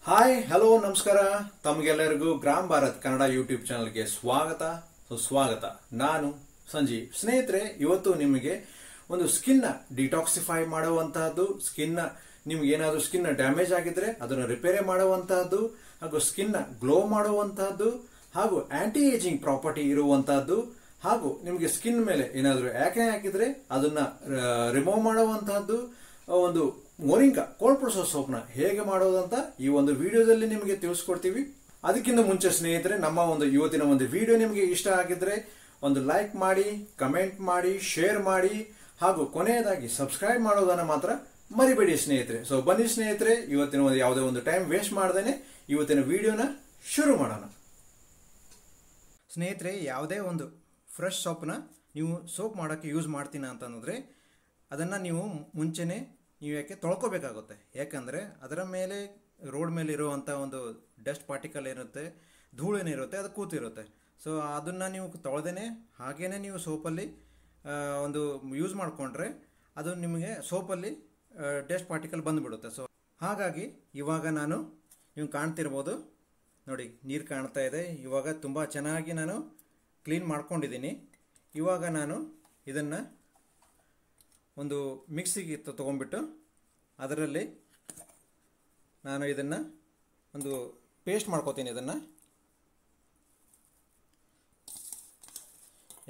Hi hello ನಮಸ್ಕಾರ ತಮಗೆಲ್ಲರಿಗೂ gram Bharat Kannada YouTube ಚಾನಲ್ಗೆ ಸ್ವಾಗತ ಸುಸ್ವಾಗತ. ನಾನು ಸಂಜೀವ್. ಸ್ನೇಹಿತರೆ, ಇವತ್ತು ನಿಮಗೆ ಒಂದು ಸ್ಕಿನ್ ಡಿಟಾಕ್ಸಿಫೈ ಮಾಡುವಂತಹದ್ದು, ನಿಮ್ಗೆ ಏನಾದರೂ ಸ್ಕಿನ್ ಡ್ಯಾಮೇಜ್ ಆಗಿದ್ರೆ ಅದನ್ನು ರಿಪೇರಿ ಮಾಡುವಂತಹದ್ದು, ಹಾಗೂ ಸ್ಕಿನ್ ಗ್ಲೋ ಮಾಡುವಂತಹದ್ದು, ಹಾಗೂ ಆಂಟಿ ಏಜಿಂಗ್ ಪ್ರಾಪರ್ಟಿ ಇರುವಂತಹದ್ದು, ಹಾಗೂ ನಿಮಗೆ ಸ್ಕಿನ್ ಮೇಲೆ ಏನಾದರೂ ಯಾಕೆ ಹಾಕಿದ್ರೆ ಅದನ್ನ ರಿಮೂವ್ ಮಾಡುವಂತಹದ್ದು, ಒಂದು ಮೊರಿಂಗಾ ಕೋಲ್ಡ್ ಪ್ರೆಸರ್ ಸೋಪ್ನ ಹೇಗೆ ಮಾಡೋದಂತ ಈ ಒಂದು ವಿಡಿಯೋದಲ್ಲಿ ನಿಮಗೆ ತಿಳಿಸ್ಕೊಡ್ತೀವಿ. ಅದಕ್ಕಿಂತ ಮುಂಚೆ ಸ್ನೇಹಿತರೆ, ನಮ್ಮ ಒಂದು ಇವತ್ತಿನ ಒಂದು ವಿಡಿಯೋ ನಿಮಗೆ ಇಷ್ಟ ಆಗಿದ್ರೆ ಒಂದು ಲೈಕ್ ಮಾಡಿ, ಕಮೆಂಟ್ ಮಾಡಿ, ಶೇರ್ ಮಾಡಿ, ಹಾಗೂ ಕೊನೆಯದಾಗಿ ಸಬ್ಸ್ಕ್ರೈಬ್ ಮಾಡೋದನ್ನ ಮಾತ್ರ ಮರಿಬೇಡಿ ಸ್ನೇಹಿತರೆ. ಸೊ ಬನ್ನಿ ಸ್ನೇಹಿತರೆ, ಇವತ್ತಿನ ಒಂದು ಯಾವುದೇ ಒಂದು ಟೈಮ್ ವೇಸ್ಟ್ ಮಾಡದೇನೆ ಇವತ್ತಿನ ವಿಡಿಯೋನ ಶುರು ಮಾಡೋಣ. ಸ್ನೇಹಿತರೆ, ಯಾವುದೇ ಒಂದು ಫ್ರೆಶ್ ಸೋಪ್ನ ನೀವು ಸೋಪ್ ಮಾಡೋಕ್ಕೆ ಯೂಸ್ ಮಾಡ್ತೀನ ಅಂತಂದ್ರೆ ಅದನ್ನು ನೀವು ಮುಂಚೆನೇ ಯಾಕೆ ತೊಳ್ಕೊಬೇಕಾಗುತ್ತೆ. ಯಾಕಂದರೆ ಅದರ ಮೇಲೆ ರೋಡ್ ಮೇಲೆ ಇರುವಂಥ ಒಂದು ಡಸ್ಟ್ ಪಾರ್ಟಿಕಲ್ ಏನಿರುತ್ತೆ, ಧೂಳೇನಿರುತ್ತೆ, ಅದು ಕೂತಿರುತ್ತೆ. ಸೊ ಅದನ್ನು ನೀವು ತೊಳೆದೇ ಹಾಗೇ ನೀವು ಸೋಪಲ್ಲಿ ಒಂದು ಯೂಸ್ ಮಾಡಿಕೊಂಡ್ರೆ ಅದು ನಿಮಗೆ ಸೋಪಲ್ಲಿ ಡಸ್ಟ್ ಪಾರ್ಟಿಕಲ್ ಬಂದುಬಿಡುತ್ತೆ. ಸೊ ಹಾಗಾಗಿ ಇವಾಗ ನೀವು ಕಾಣ್ತಿರ್ಬೋದು ನೋಡಿ, ನೀರು ಕಾಣ್ತಾ ಇದೆ. ಇವಾಗ ತುಂಬ ಚೆನ್ನಾಗಿ ನಾನು ಕ್ಲೀನ್ ಮಾಡ್ಕೊಂಡಿದ್ದೀನಿ. ಇವಾಗ ನಾನು ಇದನ್ನು ಒಂದು ಮಿಕ್ಸಿಗೆ ತೊಗೊಂಡ್ಬಿಟ್ಟು ಅದರಲ್ಲಿ ನಾನು ಇದನ್ನು ಒಂದು ಪೇಸ್ಟ್ ಮಾಡ್ಕೋತೀನಿ.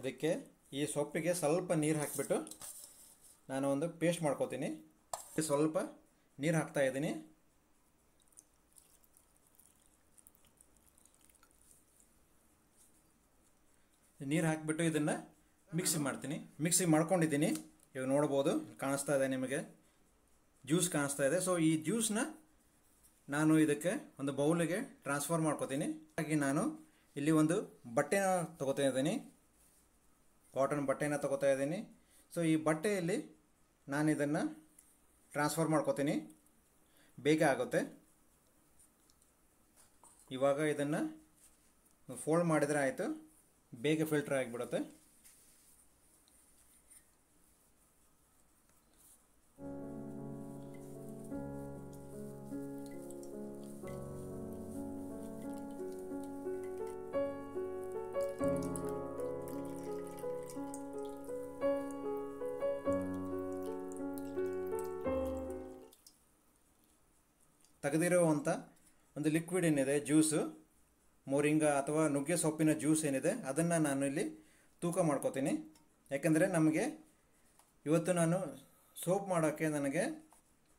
ಇದಕ್ಕೆ ಈ ಸೊಪ್ಪಿಗೆ ಸ್ವಲ್ಪ ನೀರು ಹಾಕಿಬಿಟ್ಟು ನಾನು ಒಂದು ಪೇಸ್ಟ್ ಮಾಡ್ಕೋತೀನಿ. ಸ್ವಲ್ಪ ನೀರು ಹಾಕ್ತಾ ಇದ್ದೀನಿ. ನೀರು ಹಾಕಿಬಿಟ್ಟು ಇದನ್ನು ಮಿಕ್ಸಿ ಮಾಡ್ಕೊಂಡಿದ್ದೀನಿ. ಇವಾಗ ನೋಡ್ಬೋದು, ಕಾಣಿಸ್ತಾ ಇದೆ ನಿಮಗೆ, ಜ್ಯೂಸ್ ಕಾಣಿಸ್ತಾ ಇದೆ. ಸೊ ಈ ಜ್ಯೂಸ್ನ ನಾನು ಇದಕ್ಕೆ ಒಂದು ಬೌಲಿಗೆ ಟ್ರಾನ್ಸ್ಫರ್ ಮಾಡ್ಕೋತೀನಿ. ಹಾಗೆ ನಾನು ಇಲ್ಲಿ ಒಂದು ಬಟ್ಟೆನ ತಗೋತಾ ಇದ್ದೀನಿ, ಕಾಟನ್ ಬಟ್ಟೆನ ತಗೋತಾ ಇದ್ದೀನಿ. ಸೊ ಈ ಬಟ್ಟೆಯಲ್ಲಿ ನಾನು ಇದನ್ನು ಟ್ರಾನ್ಸ್ಫರ್ ಮಾಡ್ಕೋತೀನಿ, ಬೇಗ ಆಗುತ್ತೆ. ಇವಾಗ ಇದನ್ನು ಫೋಲ್ಡ್ ಮಾಡಿದರೆ ಆಯಿತು, ಬೇಗ ಫಿಲ್ಟರ್ ಆಗಿಬಿಡುತ್ತೆ. ತೆಗೆದಿರುವಂಥ ಒಂದು ಲಿಕ್ವಿಡ್ ಏನಿದೆ, ಜ್ಯೂಸು, ಮೊರಿಂಗಾ ಅಥವಾ ನುಗ್ಗೆ ಸೊಪ್ಪಿನ ಜ್ಯೂಸ್ ಏನಿದೆ, ಅದನ್ನು ನಾನು ಇಲ್ಲಿ ತೂಕ ಮಾಡ್ಕೋತೀನಿ. ಯಾಕೆಂದರೆ ನಮಗೆ ಇವತ್ತು ನಾನು ಸೋಪ್ ಮಾಡೋಕ್ಕೆ ನನಗೆ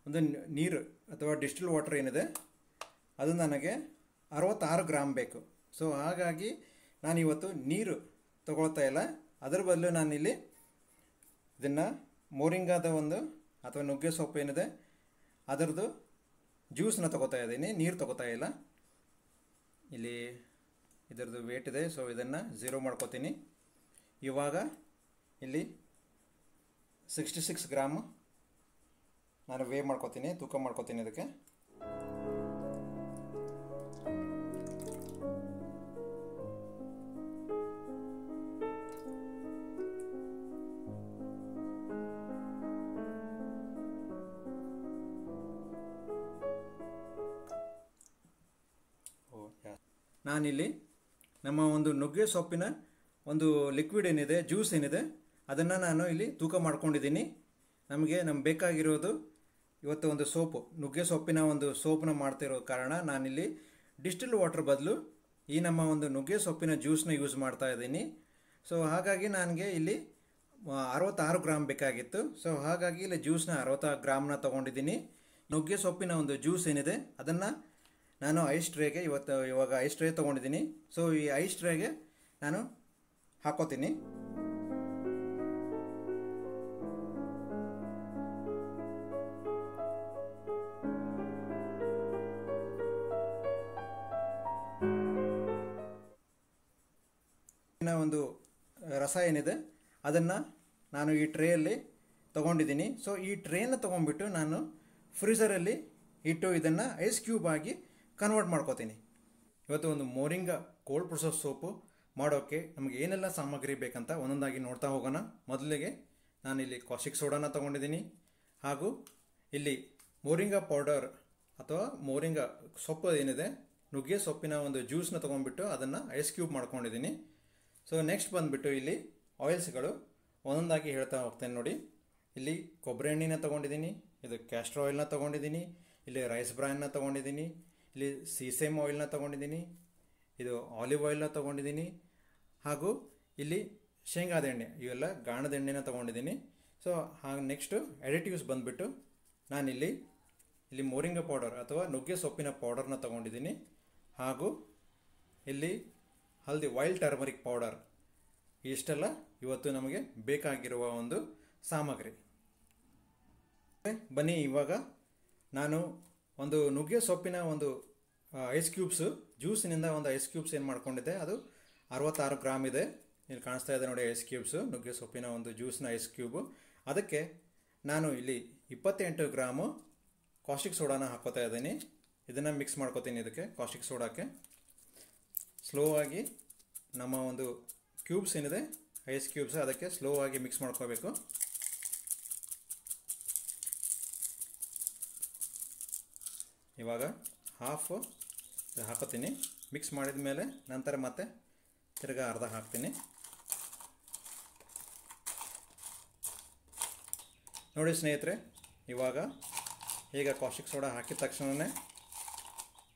ಒಂದು ನೀರು ಅಥವಾ ಡಿಸ್ಟಿಲ್ ವಾಟರ್ ಏನಿದೆ ಅದು ನನಗೆ 66 ಗ್ರಾಮ್ ಬೇಕು. ಸೊ ಹಾಗಾಗಿ ನಾನು ಇವತ್ತು ನೀರು ತಗೊಳ್ತಾ ಇಲ್ಲ, ಅದರ ಬದಲು ನಾನಿಲ್ಲಿ ಇದನ್ನು ಮೊರಿಂಗಾದ ಒಂದು ಅಥವಾ ನುಗ್ಗೆ ಸೊಪ್ಪು ಏನಿದೆ ಅದರದ್ದು ಜ್ಯೂಸನ್ನ ತಗೋತಾ ಇದ್ದೀನಿ, ನೀರು ತಗೋತಾ ಇಲ್ಲ. ಇಲ್ಲಿ ಇದರದ್ದು ವೇಟ್ ಇದೆ, ಸೊ ಇದನ್ನು 0 ಮಾಡ್ಕೋತೀನಿ. ಇವಾಗ ಇಲ್ಲಿ 66 ಗ್ರಾಮ್ ನಾನು ವೇ ಮಾಡ್ಕೋತೀನಿ, ತೂಕ ಮಾಡ್ಕೋತೀನಿ ಇದಕ್ಕೆ. ನಾನಿಲ್ಲಿ ನಮ್ಮ ಒಂದು ನುಗ್ಗೆ ಸೊಪ್ಪಿನ ಒಂದು ಲಿಕ್ವಿಡ್ ಏನಿದೆ, ಜ್ಯೂಸ್ ಏನಿದೆ, ಅದನ್ನು ನಾನು ಇಲ್ಲಿ ತೂಕ ಮಾಡ್ಕೊಂಡಿದ್ದೀನಿ. ನಮಗೆ ಬೇಕಾಗಿರೋದು ಇವತ್ತು ಒಂದು ಸೋಪು, ನುಗ್ಗೆ ಸೊಪ್ಪಿನ ಒಂದು ಸೋಪನ್ನ ಮಾಡ್ತಿರೋ ಕಾರಣ ನಾನಿಲ್ಲಿ ಡಿಸ್ಟಿಲ್ ವಾಟರ್ ಬದಲು ಈ ನಮ್ಮ ಒಂದು ನುಗ್ಗೆ ಸೊಪ್ಪಿನ ಜ್ಯೂಸನ್ನ ಯೂಸ್ ಮಾಡ್ತಾ ಇದ್ದೀನಿ. ಸೊ ಹಾಗಾಗಿ ನನಗೆ ಇಲ್ಲಿ 66 ಗ್ರಾಮ್ ಬೇಕಾಗಿತ್ತು. ಸೊ ಹಾಗಾಗಿ ಇಲ್ಲಿ ಜ್ಯೂಸ್ನ 66 ಗ್ರಾಮ್ನ ತೊಗೊಂಡಿದ್ದೀನಿ. ನುಗ್ಗೆ ಸೊಪ್ಪಿನ ಒಂದು ಜ್ಯೂಸ್ ಏನಿದೆ ಅದನ್ನು ನಾನು ಐಸ್ ಟ್ರೇಗೆ ಇವಾಗ ಐಸ್ ಟ್ರೇ ತೊಗೊಂಡಿದ್ದೀನಿ. ಸೊ ಈ ಐಸ್ ಟ್ರೇಗೆ ನಾನು ಹಾಕೋತೀನಿ. ಒಂದು ರಸ ಏನಿದೆ ಅದನ್ನು ನಾನು ಈ ಟ್ರೇಯಲ್ಲಿ ತೊಗೊಂಡಿದ್ದೀನಿ. ಸೊ ಈ ಟ್ರೇನ ತೊಗೊಂಡ್ಬಿಟ್ಟು ನಾನು ಫ್ರೀಝರಲ್ಲಿ ಇಟ್ಟು ಇದನ್ನು ಐಸ್ ಕ್ಯೂಬ್ ಆಗಿ ಕನ್ವರ್ಟ್ ಮಾಡ್ಕೋತೀನಿ. ಇವತ್ತು ಒಂದು ಮೊರಿಂಗಾ ಕೋಲ್ಡ್ ಪ್ರೆಸರ್ ಸೋಪು ಮಾಡೋಕ್ಕೆ ನಮಗೆ ಏನೆಲ್ಲ ಸಾಮಗ್ರಿ ಬೇಕಂತ ಒಂದೊಂದಾಗಿ ನೋಡ್ತಾ ಹೋಗೋಣ. ಮೊದಲಿಗೆ ನಾನಿಲ್ಲಿ ಕಾಸ್ಟಿಕ್ ಸೋಡಾನ ತೊಗೊಂಡಿದ್ದೀನಿ, ಹಾಗೂ ಇಲ್ಲಿ ಮೊರಿಂಗಾ ಪೌಡರ್ ಅಥವಾ ಮೋರಿಂಗ ಸೊಪ್ಪು ಏನಿದೆ, ನುಗ್ಗೆ ಸೊಪ್ಪಿನ ಒಂದು ಜ್ಯೂಸ್ನ ತೊಗೊಂಡ್ಬಿಟ್ಟು ಅದನ್ನು ಐಸ್ ಕ್ಯೂಬ್ ಮಾಡ್ಕೊಂಡಿದ್ದೀನಿ. ಸೊ ನೆಕ್ಸ್ಟ್ ಬಂದುಬಿಟ್ಟು ಇಲ್ಲಿ ಆಯಿಲ್ಸ್ಗಳು ಒಂದೊಂದಾಗಿ ಹೇಳ್ತಾ ಹೋಗ್ತೇನೆ ನೋಡಿ. ಇಲ್ಲಿ ಕೊಬ್ಬರಿ ಎಣ್ಣೆನ ತೊಗೊಂಡಿದ್ದೀನಿ, ಇದು ಕ್ಯಾಸ್ಟರ್ ಆಯಿಲ್ನ ತೊಗೊಂಡಿದ್ದೀನಿ, ಇಲ್ಲಿ ರೈಸ್ ಬ್ರಾನ್ನ ತೊಗೊಂಡಿದ್ದೀನಿ, ಇಲ್ಲಿ ಸೀಸೇಮ್ ಆಯಿಲ್ನ ತೊಗೊಂಡಿದ್ದೀನಿ, ಇದು ಆಲಿವ್ ಆಯಿಲ್ನ ತೊಗೊಂಡಿದ್ದೀನಿ, ಹಾಗೂ ಇಲ್ಲಿ ಶೇಂಗಾದ ಎಣ್ಣೆ, ಇವೆಲ್ಲ ಗಾಣದ ಎಣ್ಣೆನ ತೊಗೊಂಡಿದ್ದೀನಿ. ಸೊ ಹಾಗೆ ನೆಕ್ಸ್ಟು ಅಡಿಟಿವ್ಸ್ ಬಂದುಬಿಟ್ಟು ನಾನಿಲ್ಲಿ ಮೋರಿಂಗ ಪೌಡರ್ ಅಥವಾ ನುಗ್ಗೆ ಸೊಪ್ಪಿನ ಪೌಡರ್ನ ತೊಗೊಂಡಿದ್ದೀನಿ, ಹಾಗೂ ಇಲ್ಲಿ ವೈಲ್ಡ್ ಟರ್ಮರಿಕ್ ಪೌಡರ್. ಇಷ್ಟೆಲ್ಲ ಇವತ್ತು ನಮಗೆ ಬೇಕಾಗಿರುವ ಒಂದು ಸಾಮಗ್ರಿ. ಬನ್ನಿ, ಇವಾಗ ನಾನು ಒಂದು ನುಗ್ಗೆ ಸೊಪ್ಪಿನ ಒಂದು ಐಸ್ ಕ್ಯೂಬ್ಸು, ಜ್ಯೂಸಿನಿಂದ ಒಂದು ಐಸ್ ಕ್ಯೂಬ್ಸ್ ಏನು ಮಾಡ್ಕೊಂಡಿದ್ದೆ, ಅದು 66 ಗ್ರಾಮ್ ಇದೆ. ಇಲ್ಲಿ ಕಾಣಿಸ್ತಾ ಇದೆ ನೋಡಿ ಐಸ್ ಕ್ಯೂಬ್ಸು, ನುಗ್ಗೆ ಸೊಪ್ಪಿನ ಒಂದು ಜ್ಯೂಸ್ನ ಐಸ್ ಕ್ಯೂಬು. ಅದಕ್ಕೆ ನಾನು ಇಲ್ಲಿ 28 ಗ್ರಾಮು ಕಾಸ್ಟಿಕ್ ಸೋಡಾನ ಹಾಕೋತಾ ಇದ್ದೀನಿ. ಇದನ್ನು ಮಿಕ್ಸ್ ಮಾಡ್ಕೋತೀನಿ. ಇದಕ್ಕೆ ಕಾಸ್ಟಿಕ್ ಸೋಡಾಕ್ಕೆ ಸ್ಲೋ ಆಗಿ ನಮ್ಮ ಒಂದು ಕ್ಯೂಬ್ಸ್ ಏನಿದೆ ಐಸ್ ಕ್ಯೂಬ್ಸ್, ಅದಕ್ಕೆ ಸ್ಲೋ ಆಗಿ ಮಿಕ್ಸ್ ಮಾಡ್ಕೋಬೇಕು. ಇವಾಗ ಹಾಫ್ ಹಾಕೋತೀನಿ. ಮಿಕ್ಸ್ ಮಾಡಿದ ಮೇಲೆ ನಂತರ ಮತ್ತೆ ತಿರ್ಗಾ ಅರ್ಧ ಹಾಕ್ತೀನಿ. ನೋಡಿ ಸ್ನೇಹಿತರೆ, ಇವಾಗ ಈಗ ಕಾಸ್ಟಿಕ್ ಸೋಡಾ ಹಾಕಿದ ತಕ್ಷಣವೇ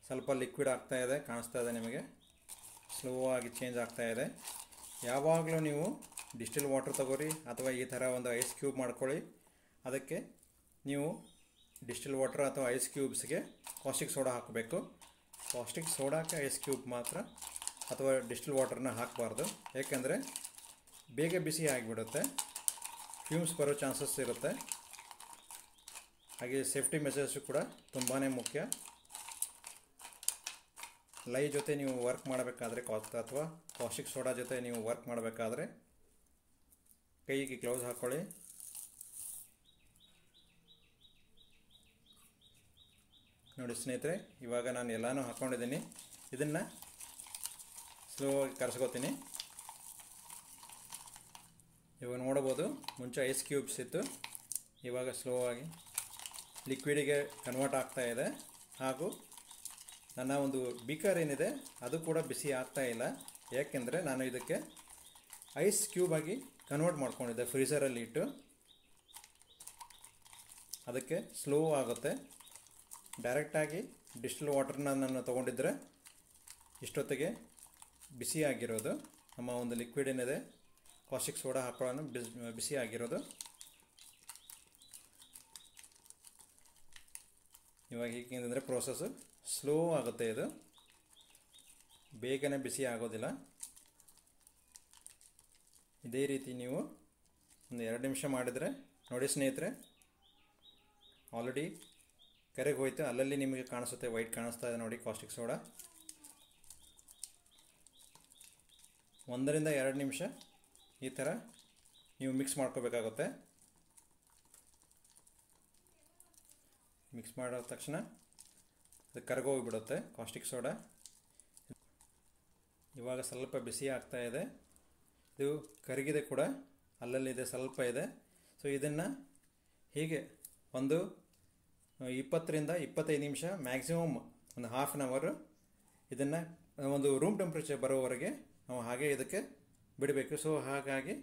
ಸ್ವಲ್ಪ ಲಿಕ್ವಿಡ್ ಆಗ್ತಾ ಇದೆ, ಕಾಣಿಸ್ತಾ ಇದೆ ನಿಮಗೆ. ಸ್ಲೋ ಆಗಿ ಚೇಂಜ್ ಆಗ್ತಾ ಇದೆ. ಯಾವಾಗಲೂ ನೀವು ಡಿಸ್ಟಿಲ್ ವಾಟರ್ ತಗೋರಿ ಅಥವಾ ಈ ಥರ ಒಂದು ಐಸ್ ಕ್ಯೂಬ್ ಮಾಡ್ಕೊಳ್ಳಿ. ಅದಕ್ಕೆ ನೀವು ಡಿಸ್ಟಿಲ್ ವಾಟರ್ ಅಥವಾ ಐಸ್ ಕ್ಯೂಬ್ಸ್ಗೆ ಕಾಸ್ಟಿಕ್ ಸೋಡಾ ಹಾಕಬೇಕು. ಕಾಸ್ಟಿಕ್ ಸೋಡಾಕ್ಕೆ ಐಸ್ ಕ್ಯೂಬ್ ಮಾತ್ರ ಅಥವಾ ಡಿಸ್ಟಿಲ್ ವಾಟರ್ನ ಹಾಕಬಾರ್ದು, ಏಕೆಂದರೆ ಬೇಗ ಬಿಸಿ ಆಗಿಬಿಡುತ್ತೆ, ಫ್ಯೂಮ್ಸ್ ಬರೋ ಚಾನ್ಸಸ್ ಇರುತ್ತೆ. ಹಾಗೆ ಸೇಫ್ಟಿ ಮೆಷರ್ಸು ಕೂಡ ತುಂಬಾ ಮುಖ್ಯ. ಲೈ ಜೊತೆ ನೀವು ವರ್ಕ್ ಮಾಡಬೇಕಾದ್ರೆ ಅಥವಾ ಕಾಸ್ಟಿಕ್ ಸೋಡಾ ಜೊತೆ ನೀವು ವರ್ಕ್ ಮಾಡಬೇಕಾದ್ರೆ ಕೈಗೆ ಗ್ಲೌಸ್ ಹಾಕ್ಕೊಳ್ಳಿ. ನೋಡಿ ಸ್ನೇಹಿತರೆ, ಇವಾಗ ನಾನು ಎಲ್ಲನೂ ಹಾಕ್ಕೊಂಡಿದ್ದೀನಿ. ಇದನ್ನು ಸ್ಲೋ ಆಗಿ ಕರೆಸ್ಕೋತೀನಿ. ಇವಾಗ ನೋಡ್ಬೋದು, ಮುಂಚೆ ಐಸ್ ಕ್ಯೂಬ್ಸ್ ಇತ್ತು, ಇವಾಗ ಸ್ಲೋ ಆಗಿ ಲಿಕ್ವಿಡಿಗೆ ಕನ್ವರ್ಟ್ ಆಗ್ತಾ ಇದೆ. ಹಾಗೂ ನನ್ನ ಒಂದು ಬೀಕರ್ ಏನಿದೆ ಅದು ಕೂಡ ಬಿಸಿ ಆಗ್ತಾ ಇಲ್ಲ, ಯಾಕೆಂದರೆ ನಾನು ಇದಕ್ಕೆ ಐಸ್ ಕ್ಯೂಬ್ ಆಗಿ ಕನ್ವರ್ಟ್ ಮಾಡ್ಕೊಂಡಿದ್ದೆ ಫ್ರೀಸರಲ್ಲಿ ಇಟ್ಟು. ಅದಕ್ಕೆ ಸ್ಲೋ ಆಗುತ್ತೆ. ಡೈರೆಕ್ಟಾಗಿ ಡಿಸ್ಟಿಲ್ ವಾಟರ್ನ ನಾನು ತೊಗೊಂಡಿದ್ದರೆ ಇಷ್ಟೊತ್ತಿಗೆ ಬಿಸಿ ಆಗಿರೋದು. ನಮ್ಮ ಒಂದು ಲಿಕ್ವಿಡ್ ಏನಿದೆ ಕಾಸ್ಟಿಕ್ ಸೋಡಾ ಹಾಕೊಳ್ಳೋಣ ಬಿಸಿ ಆಗಿರೋದು. ಇವಾಗ ಹೀಗೇನೆಂದರೆ ಪ್ರೋಸೆಸ್ಸು ಸ್ಲೋ ಆಗುತ್ತೆ, ಇದು ಬೇಗನೆ ಬಿಸಿ ಆಗೋದಿಲ್ಲ. ಇದೇ ರೀತಿ ನೀವು ಒಂದು 2 ನಿಮಿಷ ಮಾಡಿದರೆ ನೋಡಿ ಸ್ನೇಹಿತರೆ, ಆಲ್ರೆಡಿ ಕರೆಗೆ ಹೋಯ್ತು. ಅಲ್ಲಲ್ಲಿ ನಿಮಗೆ ಕಾಣಿಸುತ್ತೆ, ವೈಟ್ ಕಾಣಿಸ್ತಾ ಇದೆ ನೋಡಿ ಕಾಸ್ಟಿಕ್ ಸೋಡಾ. 1 ರಿಂದ 2 ನಿಮಿಷ ಈ ಥರ ನೀವು ಮಿಕ್ಸ್ ಮಾಡ್ಕೋಬೇಕಾಗುತ್ತೆ. ಮಿಕ್ಸ್ ಮಾಡೋ ತಕ್ಷಣ ಅದು ಕರಗೋಗಿಬಿಡುತ್ತೆ ಕಾಸ್ಟಿಕ್ ಸೋಡಾ. ಇವಾಗ ಸ್ವಲ್ಪ ಬಿಸಿ ಆಗ್ತಾ ಇದೆ, ಇದು ಕರಗಿದೆ ಕೂಡ, ಅಲ್ಲಲ್ಲಿದೆ ಸ್ವಲ್ಪ ಇದೆ. ಸೊ ಇದನ್ನು ಹೀಗೆ ಒಂದು 20 ರಿಂದ 25 ನಿಮಿಷ, ಮ್ಯಾಕ್ಸಿಮಮ್ ಒಂದು ಹಾಫ್ ಆನ್ ಅವರ್ ಇದನ್ನು ಒಂದು ರೂಮ್ ಟೆಂಪ್ರೇಚರ್ ಬರೋವರೆಗೆ ನಾವು ಹಾಗೆ ಇದಕ್ಕೆ ಬಿಡಬೇಕು. ಸೊ ಹಾಗಾಗಿ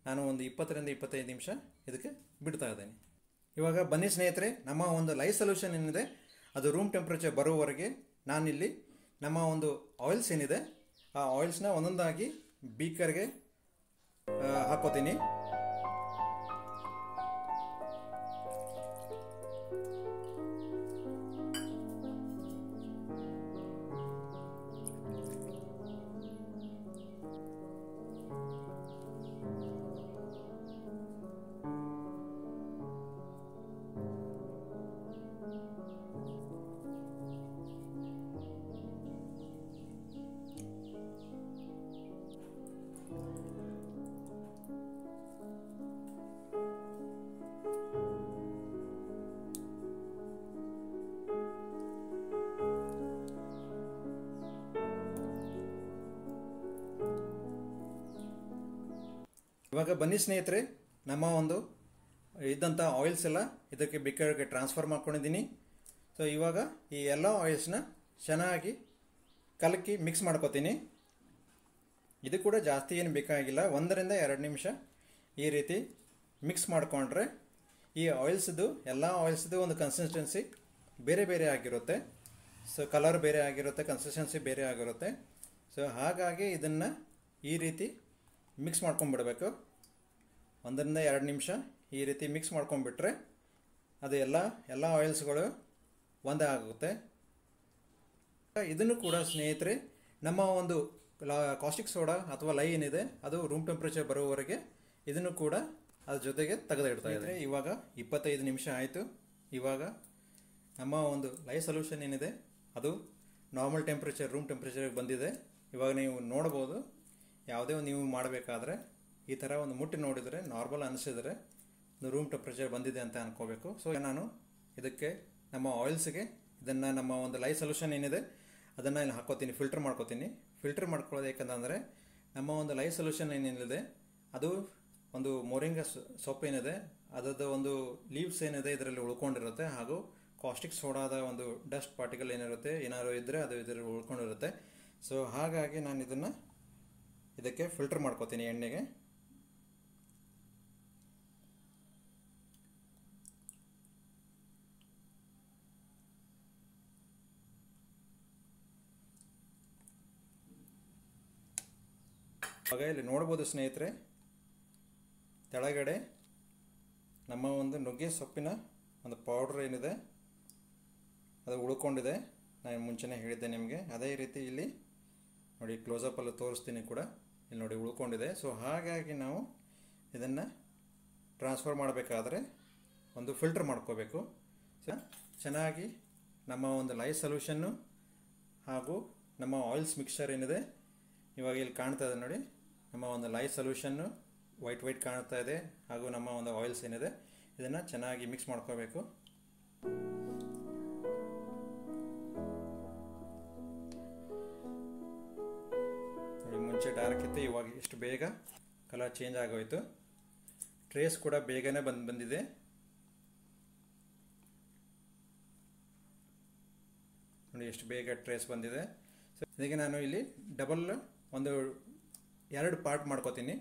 ನಾನು ಒಂದು 20 ರಿಂದ 25 ನಿಮಿಷ ಇದಕ್ಕೆ ಬಿಡ್ತಾ ಇದ್ದೇನೆ. ಇವಾಗ ಬನ್ನಿ ಸ್ನೇಹಿತರೆ, ನಮ್ಮ ಒಂದು ಲೈ ಸೊಲ್ಯೂಷನ್ ಏನಿದೆ ಅದು ರೂಮ್ ಟೆಂಪ್ರೇಚರ್ ಬರೋವರೆಗೆ ನಾನಿಲ್ಲಿ ನಮ್ಮ ಒಂದು ಆಯಿಲ್ಸ್ ಏನಿದೆ ಆ ಆಯಿಲ್ಸ್ನ ಒಂದೊಂದಾಗಿ ಬೀಕರ್ಗೆ ಹಾಕೋತೀನಿ. ಇವಾಗ ಬನ್ನಿ ಸ್ನೇಹಿತರೆ, ನಮ್ಮ ಒಂದು ಇದ್ದಂಥ ಆಯಿಲ್ಸ್ ಎಲ್ಲ ಇದಕ್ಕೆ ಬೇಕರ್ಗೆ ಟ್ರಾನ್ಸ್ಫರ್ ಮಾಡ್ಕೊಂಡಿದ್ದೀನಿ. ಸೊ ಇವಾಗ ಈ ಎಲ್ಲ ಆಯಿಲ್ಸ್ನ ಚೆನ್ನಾಗಿ ಕಲಕಿ ಮಿಕ್ಸ್ ಮಾಡ್ಕೋತೀನಿ. ಇದು ಕೂಡ ಜಾಸ್ತಿ ಏನು ಬೇಕಾಗಿಲ್ಲ, 1-2 ನಿಮಿಷ ಈ ರೀತಿ ಮಿಕ್ಸ್ ಮಾಡಿಕೊಂಡ್ರೆ ಈ ಆಯಿಲ್ಸ್ದು ಎಲ್ಲ ಆಯಿಲ್ಸ್ದು ಒಂದು ಕನ್ಸಿಸ್ಟೆನ್ಸಿ ಬೇರೆ ಬೇರೆ ಆಗಿರುತ್ತೆ. ಸೊ ಕಲರ್ ಬೇರೆ ಆಗಿರುತ್ತೆ, ಕನ್ಸಿಸ್ಟೆನ್ಸಿ ಬೇರೆ ಆಗಿರುತ್ತೆ. ಸೊ ಹಾಗಾಗಿ ಇದನ್ನು ಈ ರೀತಿ ಮಿಕ್ಸ್ ಮಾಡ್ಕೊಂಡ್ಬಿಡ್ಬೇಕು. 1-2 ನಿಮಿಷ ಈ ರೀತಿ ಮಿಕ್ಸ್ ಮಾಡ್ಕೊಂಡ್ಬಿಟ್ರೆ ಅದು ಎಲ್ಲ ಆಯಿಲ್ಸ್ಗಳು ಒಂದೇ ಆಗುತ್ತೆ. ಇದನ್ನು ಕೂಡ ಸ್ನೇಹಿತರೆ ನಮ್ಮ ಒಂದು ಕಾಸ್ಟಿಕ್ ಸೋಡಾ ಅಥವಾ ಲೈ ಏನಿದೆ ಅದು ರೂಮ್ ಟೆಂಪ್ರೇಚರ್ ಬರೋವರೆಗೆ ಇದನ್ನು ಕೂಡ ಅದ್ರ ಜೊತೆಗೆ ತೆಗೆದಿಡ್ತಾ ಇದ್ದಾರೆ. ಇವಾಗ 25 ನಿಮಿಷ ಆಯಿತು. ಇವಾಗ ನಮ್ಮ ಒಂದು ಲೈ ಸೊಲ್ಯೂಷನ್ ಏನಿದೆ ಅದು ನಾರ್ಮಲ್ ಟೆಂಪ್ರೇಚರ್ ರೂಮ್ ಟೆಂಪ್ರೇಚರ್ಗೆ ಬಂದಿದೆ. ಇವಾಗ ನೀವು ನೋಡ್ಬೋದು, ಯಾವುದೇ ಒಂದು ನೀವು ಮಾಡಬೇಕಾದ್ರೆ ಈ ಥರ ಒಂದು ಮುಟ್ಟಿ ನೋಡಿದರೆ ನಾರ್ಮಲ್ ಅನಿಸಿದರೆ ರೂಮ್ ಟೆಂಪ್ರೇಚರ್ ಬಂದಿದೆ ಅಂತ ಅನ್ಕೋಬೇಕು. ಸೊ ನಾನು ಇದಕ್ಕೆ ನಮ್ಮ ಆಯಿಲ್ಸ್ಗೆ ಇದನ್ನು ನಮ್ಮ ಒಂದು ಲೈ ಸೊಲ್ಯೂಷನ್ ಏನಿದೆ ಅದನ್ನು ಇಲ್ಲಿ ಹಾಕೋತೀನಿ, ಫಿಲ್ಟರ್ ಮಾಡ್ಕೋತೀನಿ. ಫಿಲ್ಟರ್ ಮಾಡ್ಕೊಳ್ಳೋದು ಯಾಕಂತಂದರೆ ನಮ್ಮ ಒಂದು ಲೈ ಸೊಲ್ಯೂಷನ್ ಏನೇನಿದೆ ಅದು ಒಂದು ಮೊರಿಂಗಾ ಸೊಪ್ಪು ಏನಿದೆ ಅದರದ್ದು ಒಂದು ಲೀವ್ಸ್ ಏನಿದೆ ಇದರಲ್ಲಿ ಉಳ್ಕೊಂಡಿರುತ್ತೆ, ಹಾಗೂ ಕಾಸ್ಟಿಕ್ ಸೋಡಾದ ಒಂದು ಡಸ್ಟ್ ಪಾರ್ಟಿಕಲ್ ಏನಿರುತ್ತೆ ಏನಾದ್ರು ಇದ್ದರೆ ಅದು ಇದರಲ್ಲಿ ಉಳ್ಕೊಂಡಿರುತ್ತೆ. ಸೊ ಹಾಗಾಗಿ ನಾನು ಇದಕ್ಕೆ ಫಿಲ್ಟರ್ ಮಾಡ್ಕೋತೀನಿ ಎಣ್ಣೆಗೆ. ಇವಾಗ ಇಲ್ಲಿ ನೋಡ್ಬೋದು ಸ್ನೇಹಿತರೆ, ಕೆಳಗಡೆ ನಮ್ಮ ಒಂದು ನುಗ್ಗೆ ಸೊಪ್ಪಿನ ಒಂದು ಪೌಡ್ರ್ ಏನಿದೆ ಅದು ಉಳ್ಕೊಂಡಿದೆ. ನಾನು ಮುಂಚೆನೇ ಹೇಳಿದ್ದೆ ನಿಮಗೆ. ಅದೇ ರೀತಿ ಇಲ್ಲಿ ನೋಡಿ ಕ್ಲೋಸಪ್ಪಲ್ಲಿ ತೋರಿಸ್ತೀನಿ ಕೂಡ, ಇಲ್ಲಿ ನೋಡಿ ಉಳ್ಕೊಂಡಿದೆ. ಸೊ ಹಾಗಾಗಿ ನಾವು ಇದನ್ನು ಟ್ರಾನ್ಸ್ಫರ್ ಮಾಡಬೇಕಾದ್ರೆ ಒಂದು ಫಿಲ್ಟರ್ ಮಾಡ್ಕೋಬೇಕು. ಸೊ ಚೆನ್ನಾಗಿ ನಮ್ಮ ಒಂದು ಲೈ ಸೊಲ್ಯೂಷನ್ನು ಹಾಗೂ ನಮ್ಮ ಆಯಿಲ್ಸ್ ಮಿಕ್ಸ್ಚರ್ ಏನಿದೆ ಇವಾಗ ಇಲ್ಲಿ ಕಾಣ್ತಾ ಇದೆ ನೋಡಿ, ನಮ್ಮ ಒಂದು ಲೈ ಸೊಲ್ಯೂಷನ್ನು ವೈಟ್ ಕಾಣ್ತಾ ಇದೆ, ಹಾಗೂ ನಮ್ಮ ಒಂದು ಆಯಿಲ್ಸ್ ಏನಿದೆ ಇದನ್ನು ಚೆನ್ನಾಗಿ ಮಿಕ್ಸ್ ಮಾಡ್ಕೋಬೇಕು. ಮುಂಚೆ ಡಾರ್ಕ್ ಇತ್ತು, ಇವಾಗ ಎಷ್ಟು ಬೇಗ ಕಲರ್ ಚೇಂಜ್ ಆಗೋಯ್ತು. ಟ್ರೇಸ್ ಕೂಡ ಬೇಗನೆ ಬಂದಿದೆ. ನೋಡಿ ಎಷ್ಟು ಬೇಗ ಟ್ರೇಸ್ ಬಂದಿದೆ. ಸೊ ಇದಕ್ಕೆ ನಾನು ಇಲ್ಲಿ ಡಬಲ್ ಒಂದು 2 ಪಾರ್ಟ್ ಮಾಡ್ಕೋತೀನಿ.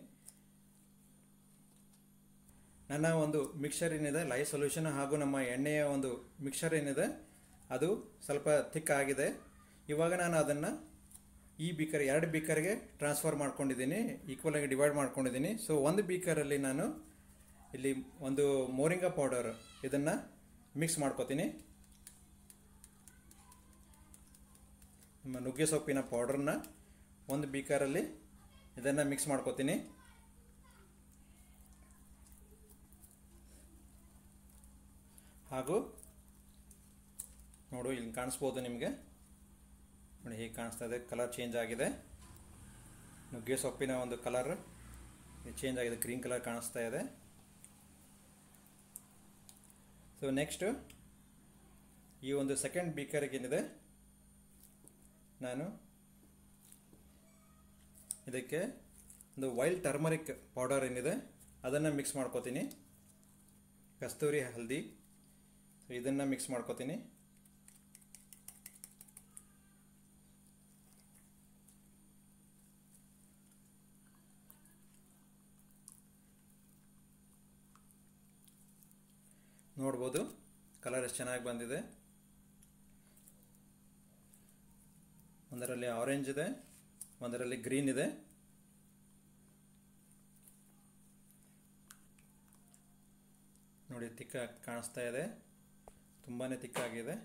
ನನ್ನ ಒಂದು ಮಿಕ್ಸರ್ ಏನಿದೆ ಲೈ ಸೊಲ್ಯೂಷನ್ ಹಾಗೂ ನಮ್ಮ ಎಣ್ಣೆಯ ಒಂದು ಮಿಕ್ಸರ್ ಏನಿದೆ ಅದು ಸ್ವಲ್ಪ ಥಿಕ್ ಆಗಿದೆ. ಇವಾಗ ನಾನು ಅದನ್ನು ಈ ಬೀಕರ್ 2 ಬೀಕರ್ಗೆ ಟ್ರಾನ್ಸ್ಫರ್ ಮಾಡ್ಕೊಂಡಿದ್ದೀನಿ, ಈಕ್ವಲ್ ಆಗಿ ಡಿವೈಡ್ ಮಾಡ್ಕೊಂಡಿದ್ದೀನಿ. ಸೊ ಒಂದು ಬೀಕರಲ್ಲಿ ನಾನು ಇಲ್ಲಿ ಒಂದು ಮೋರಿಂಗಾ ಪೌಡರ್ ಇದನ್ನು ಮಿಕ್ಸ್ ಮಾಡ್ಕೋತೀನಿ. ನಮ್ಮ ನುಗ್ಗೆ ಸೊಪ್ಪಿನ ಪೌಡರ್ನ ಒಂದು ಬೀಕರಲ್ಲಿ ಇದನ್ನು ಮಿಕ್ಸ್ ಮಾಡ್ಕೋತೀನಿ. ಹಾಗೂ ನೋಡು ಇಲ್ಲಿ ಕಾಣಿಸ್ಬೋದು ನಿಮಗೆ, ನೋಡಿ ಹೇಗೆ ಕಾಣಿಸ್ತಾ ಇದೆ, ಕಲರ್ ಚೇಂಜ್ ಆಗಿದೆ. ನುಗ್ಗೆ ಸೊಪ್ಪಿನ ಒಂದು ಕಲರ್ ಚೇಂಜ್ ಆಗಿದೆ, ಗ್ರೀನ್ ಕಲರ್ ಕಾಣಿಸ್ತಾ ಇದೆ. ಸೊ ನೆಕ್ಸ್ಟ್ ಈ ಒಂದು ಸೆಕೆಂಡ್ ಬೀಕರ್ಗೆ ಏನಿದೆ ನಾನು ಇದಕ್ಕೆ ಒಂದು ವೈಲ್ಡ್ ಟರ್ಮರಿಕ್ ಪೌಡರ್ ಏನಿದೆ ಅದನ್ನು ಮಿಕ್ಸ್ ಮಾಡ್ಕೋತೀನಿ. ಕಸ್ತೂರಿ ಹಲ್ದಿ, ಸೊ ಇದನ್ನು ಮಿಕ್ಸ್ ಮಾಡ್ಕೋತೀನಿ. ನೋಡ್ಬೋದು ಕಲರ್ ಎಷ್ಟು ಚೆನ್ನಾಗಿ ಬಂದಿದೆ. ಒಂದರಲ್ಲಿ ಆರೆಂಜ್ ಇದೆ, ಒಂದರಲ್ಲಿ ಗ್ರೀನ್ ಇದೆ. ನೋಡಿ ತಿಕ್ಕ ಕಾಣಿಸ್ತಾ ಇದೆ, ತುಂಬಾ ತಿಕ್ಕಾಗಿದೆ.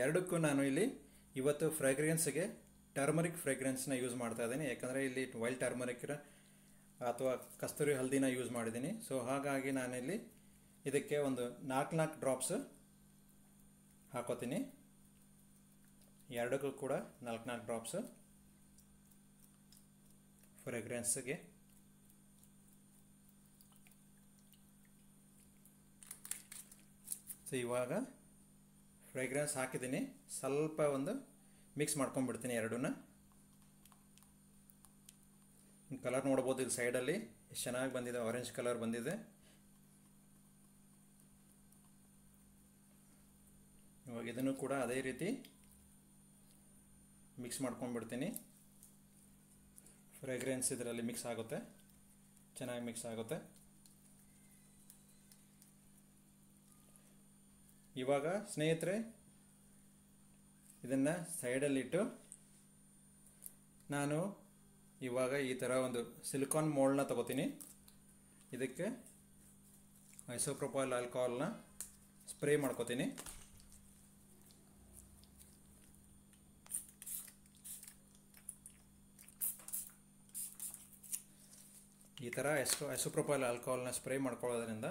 ಎರಡಕ್ಕೂ ನಾನು ಇಲ್ಲಿ ಇವತ್ತು ಫ್ರೇಗ್ರೆನ್ಸ್ಗೆ ಟರ್ಮರಿಕ್ ಫ್ರೇಗ್ರೆನ್ಸ್ನ ಯೂಸ್ ಮಾಡ್ತಾ ಇದ್ದೀನಿ. ಯಾಕಂದರೆ ಇಲ್ಲಿ ವೈಲ್ಡ್ ಟರ್ಮರಿಕ್ ಅಥವಾ ಕಸ್ತೂರಿ ಹಲ್ದಿನ ಯೂಸ್ ಮಾಡಿದ್ದೀನಿ. ಸೊ ಹಾಗಾಗಿ ನಾನಿಲ್ಲಿ ಇದಕ್ಕೆ ಒಂದು 4 ಡ್ರಾಪ್ಸ್ ಹಾಕೋತೀನಿ. ಎರಡಕ್ಕೂ ಕೂಡ 4 ಡ್ರಾಪ್ಸ್ ಫ್ರೇಗ್ರೆನ್ಸ್ಗೆ. ಸೊ ಇವಾಗ ಫ್ರೇಗ್ರೆನ್ಸ್ ಹಾಕಿದ್ದೀನಿ, ಸ್ವಲ್ಪ ಒಂದು ಮಿಕ್ಸ್ ಮಾಡ್ಕೊಂಡ್ಬಿಡ್ತೀನಿ ಎರಡನ್ನ. ಕಲರ್ ನೋಡ್ಬೋದು, ಇಲ್ಲಿ ಸೈಡಲ್ಲಿ ಎಷ್ಟು ಚೆನ್ನಾಗಿ ಬಂದಿದೆ, ಆರೆಂಜ್ ಕಲರ್ ಬಂದಿದೆ. ಇವಾಗ ಇದನ್ನು ಕೂಡ ಅದೇ ರೀತಿ ಮಿಕ್ಸ್ ಮಾಡ್ಕೊಂಡ್ಬಿಡ್ತೀನಿ. ಫ್ರೇಗ್ರೆನ್ಸ್ ಇದರಲ್ಲಿ ಮಿಕ್ಸ್ ಆಗುತ್ತೆ, ಚೆನ್ನಾಗಿ ಮಿಕ್ಸ್ ಆಗುತ್ತೆ. ಇವಾಗ ಸ್ನೇಹಿತರೆ ಇದನ್ನು ಸೈಡಲ್ಲಿಟ್ಟು ನಾನು ಇವಾಗ ಈ ಥರ ಒಂದು ಸಿಲಿಕಾನ್ ಮೋಲ್ಡ್ನ ತಗೋತೀನಿ. ಇದಕ್ಕೆ ಐಸೋಪ್ರೊಪೈಲ್ ಆಲ್ಕೋಹಾಲ್ನ ಸ್ಪ್ರೇ ಮಾಡ್ಕೋತೀನಿ. ಈ ಥರ ಐಸೋಪ್ರೊಪೈಲ್ ಆಲ್ಕೋಹಾಲ್ನ ಸ್ಪ್ರೇ ಮಾಡ್ಕೊಳ್ಳೋದ್ರಿಂದ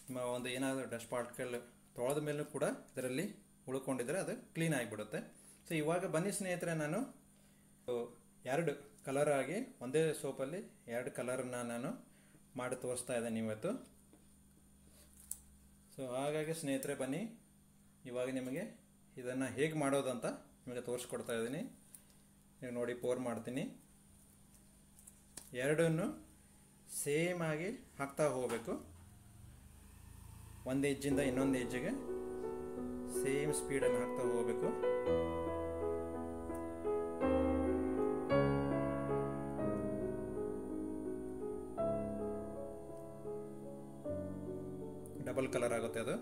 ನಿಮ್ಮ ಒಂದು ಏನಾದರೂ ಡಸ್ಟ್ ಪಾರ್ಟಿಕಲ್ ತೊಳೆದ ಮೇಲೂ ಕೂಡ ಇದರಲ್ಲಿ ಉಳ್ಕೊಂಡಿದ್ರೆ ಅದು ಕ್ಲೀನ್ ಆಗಿಬಿಡುತ್ತೆ. ಸೊ ಇವಾಗ ಬನ್ನಿ ಸ್ನೇಹಿತರೆ, ನಾನು 2 ಕಲರ್ ಆಗಿ ಒಂದೇ ಸೋಪಲ್ಲಿ 2 ಕಲರನ್ನ ನಾನು ಮಾಡಿ ತೋರಿಸ್ತಾ ಇದ್ದೇನೆ ಇವತ್ತು. ಸೊ ಹಾಗಾಗಿ ಸ್ನೇಹಿತರೆ ಬನ್ನಿ, ಇವಾಗ ನಿಮಗೆ ಇದನ್ನು ಹೇಗೆ ಮಾಡೋದಂತ ನಿಮಗೆ ತೋರಿಸ್ಕೊಡ್ತಾ ಇದ್ದೀನಿ. ನೀವು ನೋಡಿ ಪೋರ್ ಮಾಡ್ತೀನಿ. 2 ಸೇಮ್ ಆಗಿ ಹಾಕ್ತಾ ಹೋಗಬೇಕು. ಒಂದು ಎಜ್ಜಿಂದ ಇನ್ನೊಂದು ಎಜ್ಜಿಗೆ ಸೇಮ್ ಸ್ಪೀಡನ್ನು ಹಾಕ್ತಾ ಹೋಗಬೇಕು. ಡಬಲ್ ಕಲರ್ ಆಗುತ್ತೆ ಅದು.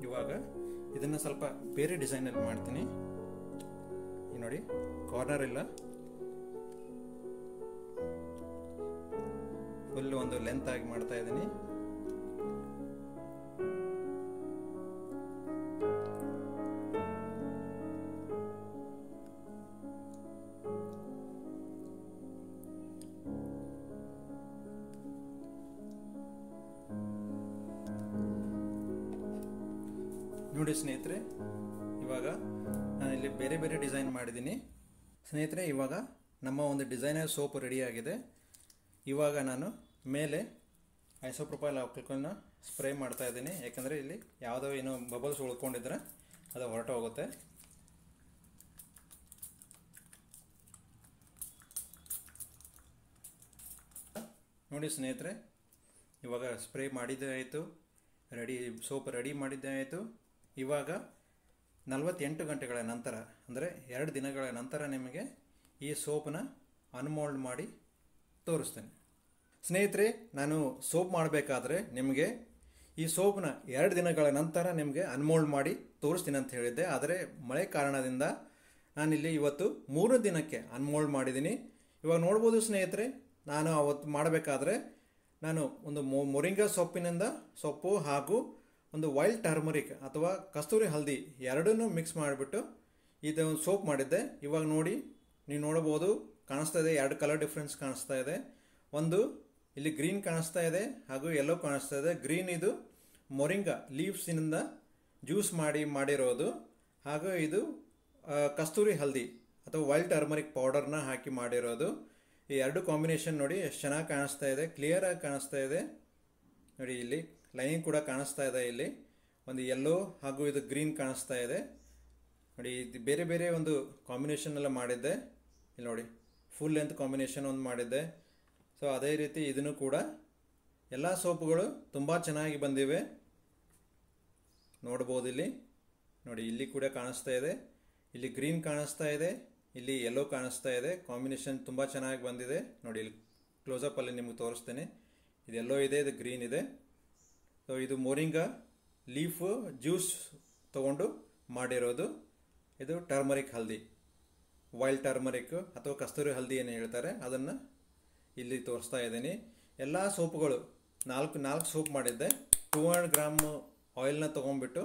ಇವಾಗ ಇದನ್ನು ಸ್ವಲ್ಪ ಬೇರೆ ಡಿಸೈನಲ್ಲಿ ಮಾಡ್ತೀನಿ. ನೋಡಿ, ಕಾರ್ನರ್ ಇಲ್ಲ, ಫುಲ್ ಒಂದು ಲೆಂತ್ ಆಗಿ ಮಾಡ್ತಾ ಇದ್ದೀನಿ. ನೋಡಿ ಸ್ನೇಹಿತರೆ, ಇವಾಗ ನಾನಿಲ್ಲಿ ಬೇರೆ ಬೇರೆ ಡಿಸೈನ್ ಮಾಡಿದ್ದೀನಿ. ಸ್ನೇಹಿತರೆ, ಇವಾಗ ನಮ್ಮ ಒಂದು ಡಿಸೈನರ್ ಸೋಪ್ ರೆಡಿ ಆಗಿದೆ. ಇವಾಗ ನಾನು ಮೇಲೆ ಐಸೋಪ್ರೊಪೈಲ್ ಆಲ್ಕೋಹಾಲ್ನ ಸ್ಪ್ರೇ ಮಾಡ್ತಾ ಇದ್ದೀನಿ. ಯಾಕಂದರೆ ಇಲ್ಲಿ ಯಾವುದೋ ಏನೋ ಬಬಲ್ಸ್ ಉಳ್ಕೊಂಡಿದ್ರೆ ಅದು ಹೊರಟು ಹೋಗುತ್ತೆ. ನೋಡಿ ಸ್ನೇಹಿತರೆ, ಇವಾಗ ಸ್ಪ್ರೇ ಮಾಡಿದ್ದೇ ಆಯಿತು, ಸೋಪ್ ರೆಡಿ ಮಾಡಿದ್ದೇ ಆಯಿತು. ಇವಾಗ 48 ಗಂಟೆಗಳ ನಂತರ, ಅಂದರೆ 2 ದಿನಗಳ ನಂತರ ನಿಮಗೆ ಈ ಸೋಪನ್ನ ಅನ್ಮೋಲ್ಡ್ ಮಾಡಿ ತೋರಿಸ್ತೇನೆ. ಸ್ನೇಹಿತರೆ, ನಾನು ಸೋಪ್ ಮಾಡಬೇಕಾದ್ರೆ ನಿಮಗೆ ಈ ಸೋಪ್ನ 2 ದಿನಗಳ ನಂತರ ನಿಮಗೆ ಅನ್ಮೋಲ್ಡ್ ಮಾಡಿ ತೋರಿಸ್ತೀನಿ ಅಂತ ಹೇಳಿದ್ದೆ. ಆದರೆ ಮಳೆ ಕಾರಣದಿಂದ ನಾನಿಲ್ಲಿ ಇವತ್ತು 3 ದಿನಕ್ಕೆ ಅನ್ಮೋಲ್ಡ್ ಮಾಡಿದ್ದೀನಿ. ಇವಾಗ ನೋಡ್ಬೋದು ಸ್ನೇಹಿತರೆ, ನಾನು ಅವತ್ತು ಮಾಡಬೇಕಾದ್ರೆ ನಾನು ಒಂದು ಮೊರಿಂಗಾ ಸೊಪ್ಪು ಹಾಗೂ ಒಂದು ವೈಲ್ಡ್ ಟರ್ಮರಿಕ್ ಅಥವಾ ಕಸ್ತೂರಿ ಹಲ್ದಿ ಎರಡನ್ನೂ ಮಿಕ್ಸ್ ಮಾಡಿಬಿಟ್ಟು ಇದೊಂದು ಸೋಪ್ ಮಾಡಿದ್ದೆ. ಇವಾಗ ನೋಡಿ, ನೀವು ನೋಡ್ಬೋದು, ಕಾಣಿಸ್ತಾ ಇದೆ, 2 ಕಲರ್ ಡಿಫ್ರೆನ್ಸ್ ಕಾಣಿಸ್ತಾ ಇದೆ. ಒಂದು ಇಲ್ಲಿ ಗ್ರೀನ್ ಕಾಣಿಸ್ತಾ ಇದೆ ಹಾಗೂ ಯೆಲ್ಲೋ ಕಾಣಿಸ್ತಾ ಇದೆ. ಗ್ರೀನ್ ಇದು ಮೊರಿಂಗಾ ಲೀವ್ಸಿನಿಂದ ಜ್ಯೂಸ್ ಮಾಡಿರೋದು, ಹಾಗೂ ಇದು ಕಸ್ತೂರಿ ಹಲ್ದಿ ಅಥವಾ ವೈಲ್ಡ್ ಟರ್ಮರಿಕ್ ಪೌಡರ್ನ ಹಾಕಿ ಮಾಡಿರೋದು. ಈ 2 ಕಾಂಬಿನೇಷನ್ ನೋಡಿ ಎಷ್ಟು ಚೆನ್ನಾಗಿ ಕಾಣಿಸ್ತಾ ಇದೆ, ಕ್ಲಿಯರ್ ಆಗಿ ಕಾಣಿಸ್ತಾ ಇದೆ. ನೋಡಿ, ಇಲ್ಲಿ ಲೈನ್ ಕೂಡ ಕಾಣಿಸ್ತಾ ಇದೆ. ಇಲ್ಲಿ ಒಂದು ಯೆಲ್ಲೋ ಹಾಗೂ ಇದು ಗ್ರೀನ್ ಕಾಣಿಸ್ತಾ ಇದೆ. ನೋಡಿ, ಇದು ಬೇರೆ ಬೇರೆ ಒಂದು ಕಾಂಬಿನೇಷನ್ ಎಲ್ಲ ಮಾಡಿದ್ದೆ. ಇಲ್ಲಿ ನೋಡಿ, ಫುಲ್ ಲೆಂತ್ ಕಾಂಬಿನೇಷನ್ ಒಂದು ಮಾಡಿದ್ದೆ. ಸೊ ಅದೇ ರೀತಿ ಇದನ್ನು ಕೂಡ ಎಲ್ಲ ಸೋಪುಗಳು ತುಂಬ ಚೆನ್ನಾಗಿ ಬಂದಿವೆ. ನೋಡ್ಬೋದು ಇಲ್ಲಿ ನೋಡಿ, ಇಲ್ಲಿ ಕೂಡ ಕಾಣಿಸ್ತಾ ಇದೆ, ಇಲ್ಲಿ ಗ್ರೀನ್ ಕಾಣಿಸ್ತಾ ಇದೆ, ಇಲ್ಲಿ ಯೆಲ್ಲೋ ಕಾಣಿಸ್ತಾ ಇದೆ. ಕಾಂಬಿನೇಷನ್ ತುಂಬ ಚೆನ್ನಾಗಿ ಬಂದಿದೆ. ನೋಡಿ, ಇಲ್ಲಿ ಕ್ಲೋಸಪ್ಪಲ್ಲಿ ನಿಮಗೆ ತೋರಿಸ್ತೇನೆ. ಇದು ಯೆಲ್ಲೋ ಇದೆ, ಇದು ಗ್ರೀನ್ ಇದೆ. ಸೊ ಇದು ಮೊರಿಂಗಾ ಲೀಫ್ ಜ್ಯೂಸ್ ತಗೊಂಡು ಮಾಡಿರೋದು. ಇದು ಟರ್ಮರಿಕ್ ಹಲ್ದಿ, ವೈಲ್ಡ್ ಟರ್ಮರಿಕ್ ಅಥವಾ ಕಸ್ತೂರಿ ಹಲ್ದಿ ಏನು ಹೇಳ್ತಾರೆ, ಅದನ್ನು ಇಲ್ಲಿ ತೋರಿಸ್ತಾ ಇದ್ದೀನಿ. ಎಲ್ಲ ಸೋಪುಗಳು 4 ಸೋಪ್ ಮಾಡಿದ್ದೆ. 200 ಗ್ರಾಮ್ ಆಯಿಲ್ನ ತೊಗೊಂಡ್ಬಿಟ್ಟು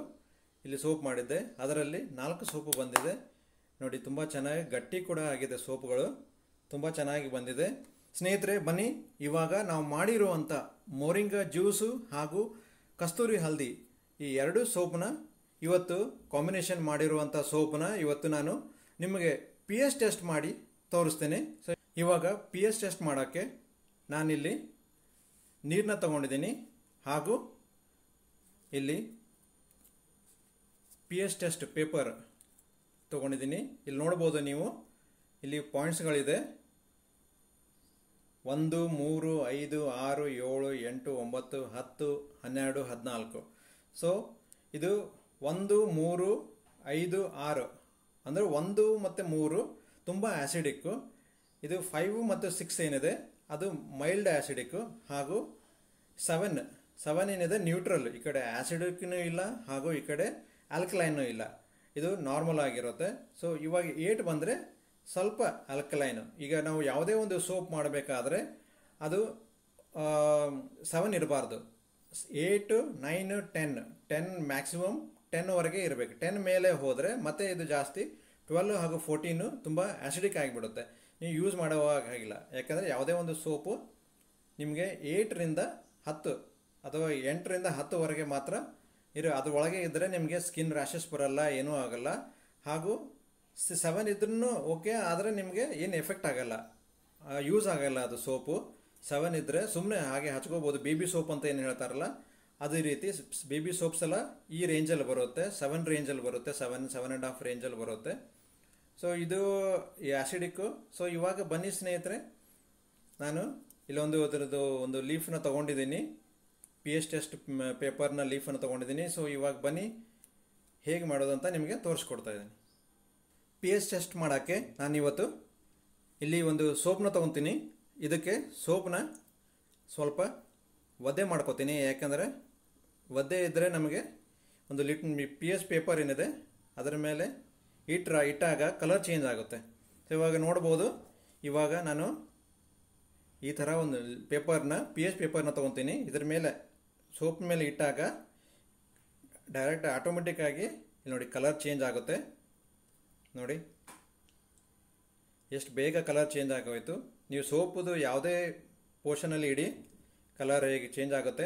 ಇಲ್ಲಿ ಸೋಪ್ ಮಾಡಿದ್ದೆ. ಅದರಲ್ಲಿ 4 ಸೋಪು ಬಂದಿದೆ. ನೋಡಿ, ತುಂಬ ಚೆನ್ನಾಗಿ ಗಟ್ಟಿ ಕೂಡ ಆಗಿದೆ, ಸೋಪುಗಳು ತುಂಬ ಚೆನ್ನಾಗಿ ಬಂದಿದೆ. ಸ್ನೇಹಿತರೆ ಬನ್ನಿ, ಇವಾಗ ನಾವು ಮಾಡಿರುವಂಥ ಮೊರಿಂಗಾ ಜ್ಯೂಸು ಹಾಗೂ ಕಸ್ತೂರಿ ಹಲ್ದಿ ಈ 2 ಸೋಪನ್ನ ಇವತ್ತು ಕಾಂಬಿನೇಷನ್ ಮಾಡಿರುವಂಥ ಸೋಪನ್ನ ಇವತ್ತು ನಾನು ನಿಮಗೆ pH ಟೆಸ್ಟ್ ಮಾಡಿ ತೋರಿಸ್ತೇನೆ. ಸೊ ಇವಾಗ pH ಟೆಸ್ಟ್ ಮಾಡೋಕ್ಕೆ ನಾನಿಲ್ಲಿ ನೀರನ್ನ ತಗೊಂಡಿದ್ದೀನಿ ಹಾಗೂ ಇಲ್ಲಿ PS ಟೆಸ್ಟ್ ಪೇಪರ್ ತೊಗೊಂಡಿದ್ದೀನಿ. ಇಲ್ಲಿ ನೋಡ್ಬೋದು ನೀವು, ಇಲ್ಲಿ ಪಾಯಿಂಟ್ಸ್ಗಳಿದೆ 1 3 5 6 7 8 9 10 12 14. ಸೊ ಇದು 1 3 5 6 ಅಂದರೆ 1 ಮತ್ತು 3 ತುಂಬ ಆ್ಯಸಿಡಿಕ್ಕು. ಇದು 5 ಮತ್ತು 6 ಏನಿದೆ ಅದು ಮೈಲ್ಡ್ ಆ್ಯಸಿಡಿಕ್ಕು. ಹಾಗೂ 7 ಏನಿದೆ ನ್ಯೂಟ್ರಲ್, ಈ ಕಡೆ ಆ್ಯಸಿಡಿಕ್ನೂ ಇಲ್ಲ ಹಾಗೂ ಈ ಕಡೆ ಆಲ್ಕಲೈನೂ ಇಲ್ಲ, ಇದು ನಾರ್ಮಲ್ ಆಗಿರುತ್ತೆ. ಸೊ ಇವಾಗ 8 ಬಂದರೆ ಸ್ವಲ್ಪ ಆಲ್ಕಲೈನು. ಈಗ ನಾವು ಯಾವುದೇ ಒಂದು ಸೋಪ್ ಮಾಡಬೇಕಾದ್ರೆ ಅದು 7 ಇರಬಾರ್ದು, 8 9 10 ಮ್ಯಾಕ್ಸಿಮಮ್ 10ವರೆಗೆ ಇರಬೇಕು. 10 ಮೇಲೆ ಹೋದರೆ ಮತ್ತೆ ಇದು ಜಾಸ್ತಿ 12 ಹಾಗೂ 14 ತುಂಬ ಆ್ಯಸಿಡಿಕ್ ಆಗಿಬಿಡುತ್ತೆ, ನೀವು ಯೂಸ್ ಮಾಡುವಾಗ ಆಗಿಲ್ಲ. ಯಾಕಂದರೆ ಯಾವುದೇ ಒಂದು ಸೋಪು ನಿಮಗೆ 8ರಿಂದ 10 ಅಥವಾ 8ರಿಂದ 10ವರೆಗೆ ಮಾತ್ರ ಅದರೊಳಗೆ ಇದ್ದರೆ ನಿಮಗೆ ಸ್ಕಿನ್ ರ್ಯಾಷಸ್ ಬರಲ್ಲ, ಏನೂ ಆಗಲ್ಲ. ಹಾಗೂ 7 ಇದ್ರೂ ಓಕೆ, ಆದರೆ ನಿಮಗೆ ಏನು ಎಫೆಕ್ಟ್ ಆಗಲ್ಲ, ಯೂಸ್ ಆಗಲ್ಲ ಅದು ಸೋಪು. 7 ಇದ್ದರೆ ಸುಮ್ಮನೆ ಹಾಗೆ ಹಚ್ಕೋಬೋದು. ಬೇಬಿ ಸೋಪ್ ಅಂತ ಏನು ಹೇಳ್ತಾರಲ್ಲ ಅದೇ ರೀತಿ ಬೇಬಿ ಸೋಪ್ಸ್ ಎಲ್ಲ ಈ ರೇಂಜಲ್ಲಿ ಬರುತ್ತೆ, 7 ರೇಂಜಲ್ಲಿ ಬರುತ್ತೆ, 7.5 ರೇಂಜಲ್ಲಿ ಬರುತ್ತೆ. ಸೊ ಇದು ಈ ಆ್ಯಸಿಡಿಕ್ಕು. ಸೊ ಇವಾಗ ಬನ್ನಿ ಸ್ನೇಹಿತರೆ, ನಾನು ಇಲ್ಲೊಂದು ಅದರದ್ದು ಒಂದು ಲೀಫ್ನ ತೊಗೊಂಡಿದ್ದೀನಿ, PS ಟೆಸ್ಟ್ ಪೇಪರ್ನ ಲೀಫನ್ನು ತೊಗೊಂಡಿದ್ದೀನಿ. ಸೊ ಇವಾಗ ಬನ್ನಿ ಹೇಗೆ ಮಾಡೋದಂತ ನಿಮಗೆ ತೋರಿಸ್ಕೊಡ್ತಾ ಇದ್ದೀನಿ. PS ಟೆಸ್ಟ್ ಮಾಡೋಕ್ಕೆ ನಾನಿವತ್ತು ಇಲ್ಲಿ ಒಂದು ಸೋಪ್ನ ತೊಗೊತೀನಿ. ಇದಕ್ಕೆ ಸೋಪ್ನ ಸ್ವಲ್ಪ ಒದ್ದೆ ಮಾಡ್ಕೋತೀನಿ, ಯಾಕಂದರೆ ಒದ್ದೆ ಇದ್ದರೆ ನಮಗೆ ಒಂದು PS ಪೇಪರ್ ಏನಿದೆ ಅದರ ಮೇಲೆ ಇಟ್ಟಾಗ ಕಲರ್ ಚೇಂಜ್ ಆಗುತ್ತೆ. ಸೊ ಇವಾಗ ನೋಡ್ಬೋದು, ಇವಾಗ ನಾನು ಈ ಥರ ಒಂದು PS ಪೇಪರ್ನ ತೊಗೊತೀನಿ. ಇದರ ಮೇಲೆ ಸೋಪ್ ಮೇಲೆ ಇಟ್ಟಾಗ ಡೈರೆಕ್ಟ್ ಆಟೋಮೆಟಿಕ್ಕಾಗಿ ಇಲ್ಲಿ ನೋಡಿ ಕಲರ್ ಚೇಂಜ್ ಆಗುತ್ತೆ. ನೋಡಿ ಎಷ್ಟು ಬೇಗ ಕಲರ್ ಚೇಂಜ್ ಆಗೋಯ್ತು. ನೀವು ಸೋಪುದು ಯಾವುದೇ ಪೋರ್ಷನಲ್ಲಿ ಇಡಿ, ಕಲರ್ ಹೇಗೆ ಚೇಂಜ್ ಆಗುತ್ತೆ,